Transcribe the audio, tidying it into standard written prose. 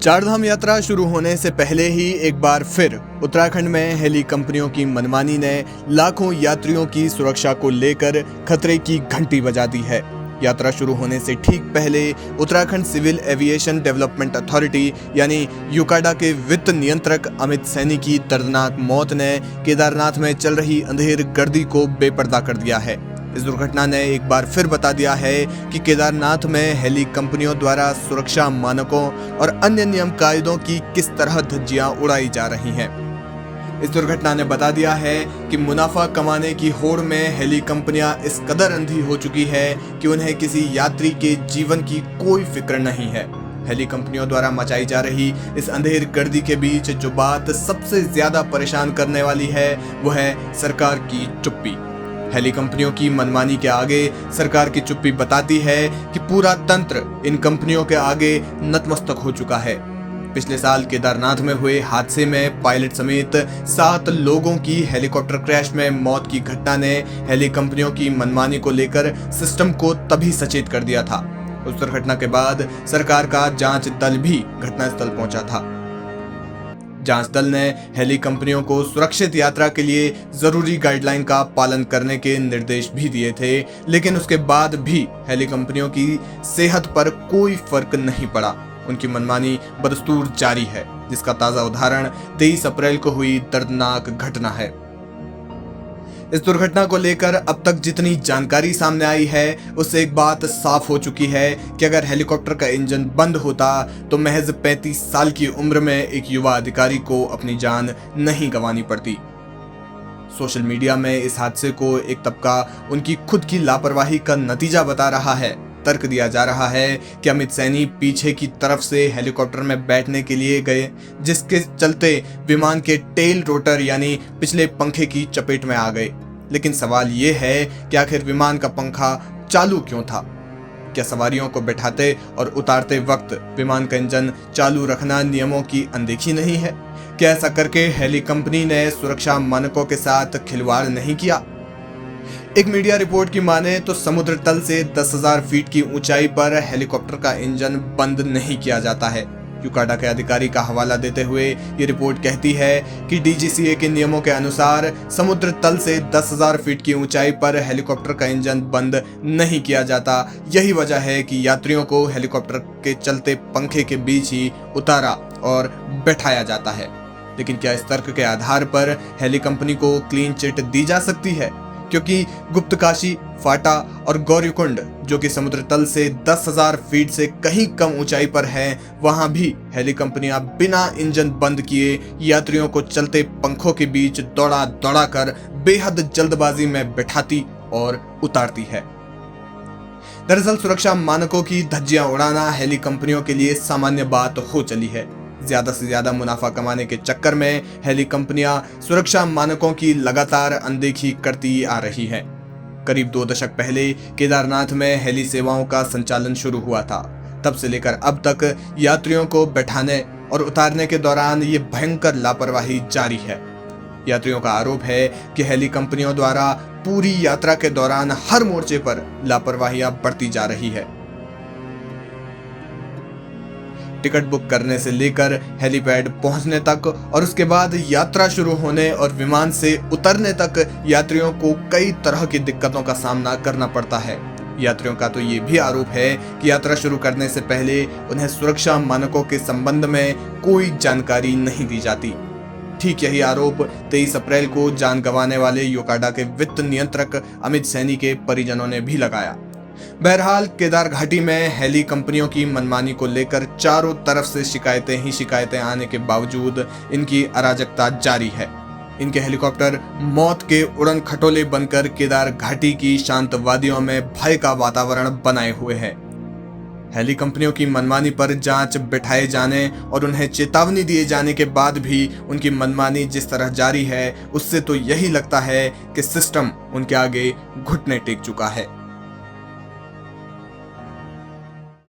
चारधाम यात्रा शुरू होने से पहले ही एक बार फिर उत्तराखंड में हेली कंपनियों की मनमानी ने लाखों यात्रियों की सुरक्षा को लेकर खतरे की घंटी बजा दी है। यात्रा शुरू होने से ठीक पहले Uttarakhand civil aviation development authority यानी यूकाडा के वित्त नियंत्रक अमित सैनी की दर्दनाक मौत ने केदारनाथ में चल रही अंधेर गर्दी को बेपर्दा कर दिया है। इस दुर्घटना ने एक बार फिर बता दिया है कि केदारनाथ में हेली कंपनियों द्वारा सुरक्षा मानकों और अन्य नियम कायदों की किस तरह धज्जियां उड़ाई जा रही हैं। इस दुर्घटना ने बता दिया है कि मुनाफा कमाने की होड़ में हेली कंपनियां इस कदर अंधी हो चुकी है कि उन्हें किसी यात्री के जीवन की कोई फिक्र नहीं है। हेली कंपनियों द्वारा मचाई जा रही इस अंधेर गर्दी के बीच जो बात सबसे ज्यादा परेशान करने वाली है वो है सरकार की चुप्पी। हेली कंपनियों की मनमानी के आगे सरकार की चुप्पी बताती है कि पूरा तंत्र इन कंपनियों के आगे नतमस्तक हो चुका है। पिछले साल केदारनाथ में हुए हादसे में पायलट समेत 7 लोगों की हेलीकॉप्टर क्रैश में मौत की घटना ने हेली कंपनियों की मनमानी को लेकर सिस्टम को तभी सचेत कर दिया था। उस दुर्घटना के बाद सरकार का जांच दल भी घटनास्थल पहुंचा था। जांच दल ने हेली कंपनियों को सुरक्षित यात्रा के लिए जरूरी गाइडलाइन का पालन करने के निर्देश भी दिए थे, लेकिन उसके बाद भी हेली कंपनियों की सेहत पर कोई फर्क नहीं पड़ा। उनकी मनमानी बदस्तूर जारी है, जिसका ताजा उदाहरण 23 अप्रैल को हुई दर्दनाक घटना है। इस दुर्घटना को लेकर अब तक जितनी जानकारी सामने आई है उससे एक बात साफ हो चुकी है कि अगर हेलीकॉप्टर का इंजन बंद होता तो महज 35 साल की उम्र में एक युवा अधिकारी को अपनी जान नहीं गंवानी पड़ती। सोशल मीडिया में इस हादसे को एक तबका उनकी खुद की लापरवाही का नतीजा बता रहा है। तर्क दिया जा रहा है कि अमित सैनी पीछे की तरफ से हेलीकॉप्टर में बैठने के लिए गए, जिसके चलते विमान के टेल रोटर यानी पिछले पंखे की चपेट में आ गए। लेकिन सवाल ये है कि आखिर विमान का पंखा चालू क्यों था? क्या सवारियों को बैठाते और उतारते वक्त विमान का इंजन चालू रखना नियमों की अनदेखी नहीं है? क्या ऐसा करके हेली कंपनी ने सुरक्षा मानकों के साथ खिलवाड़ नहीं किया? एक मीडिया रिपोर्ट की माने तो समुद्र तल से 10,000 फीट की ऊंचाई पर हेलीकॉप्टर का इंजन बंद नहीं किया जाता है। यूकाडा के अधिकारी का हवाला देते हुए ये रिपोर्ट कहती है कि डीजीसीए के नियमों के अनुसार समुद्र तल से 10,000 फीट की ऊंचाई पर हेलीकॉप्टर का इंजन बंद नहीं किया जाता। यही वजह है कि यात्रियों को हेलीकॉप्टर के चलते पंखे के बीच ही उतारा और बैठाया जाता है। लेकिन क्या इस तर्क के आधार पर हेली कंपनी को क्लीन चिट दी जा सकती है? क्योंकि गुप्तकाशी, फाटा और गौरीकुंड जो कि समुद्र तल से 10,000 फीट से कहीं कम ऊंचाई पर हैं, वहां भी हेली कंपनियां बिना इंजन बंद किए यात्रियों को चलते पंखों के बीच दौड़ा दौड़ा कर बेहद जल्दबाजी में बैठाती और उतारती है। दरअसल सुरक्षा मानकों की धज्जियां उड़ाना हेली कंपनियों के लिए सामान्य बात हो चली है। ज्यादा से ज्यादा मुनाफा कमाने के चक्कर में हेली कंपनियां सुरक्षा मानकों की लगातार अनदेखी करती आ रही हैं। करीब 2 दशक पहले केदारनाथ में हेली सेवाओं का संचालन शुरू हुआ था। तब से लेकर अब तक यात्रियों को बैठाने और उतारने के दौरान ये भयंकर लापरवाही जारी है। यात्रियों का आरोप है कि हेली कंपनियों द्वारा पूरी यात्रा के दौरान हर मोर्चे पर लापरवाहियां बढ़ती जा रही है। टिकट बुक करने से लेकर हेलीपैड पहुंचने तक और उसके बाद यात्रा शुरू होने और विमान से उतरने तक यात्रियों को कई तरह की दिक्कतों का सामना करना पड़ता है। यात्रियों का तो ये भी आरोप है कि यात्रा शुरू करने से पहले उन्हें सुरक्षा मानकों के संबंध में कोई जानकारी नहीं दी जाती। ठीक यही आरोप 23 अप्रैल को जान गंवाने वाले यूकाडा के वित्त नियंत्रक अमित सैनी के परिजनों ने भी लगाया। बहरहाल केदार घाटी में हेली कंपनियों की मनमानी को लेकर चारों तरफ से शिकायतें आने के बावजूद इनकी अराजकता जारी है। इनके हेलीकॉप्टर मौत के उड़न खटोले बनकर केदार घाटी की शांत वादियों में भय का वातावरण बनाए हुए हैं। हेली कंपनियों की मनमानी पर जांच बिठाए जाने और उन्हें चेतावनी दिए जाने के बाद भी उनकी मनमानी जिस तरह जारी है, उससे तो यही लगता है कि सिस्टम उनके आगे घुटने टेक चुका है।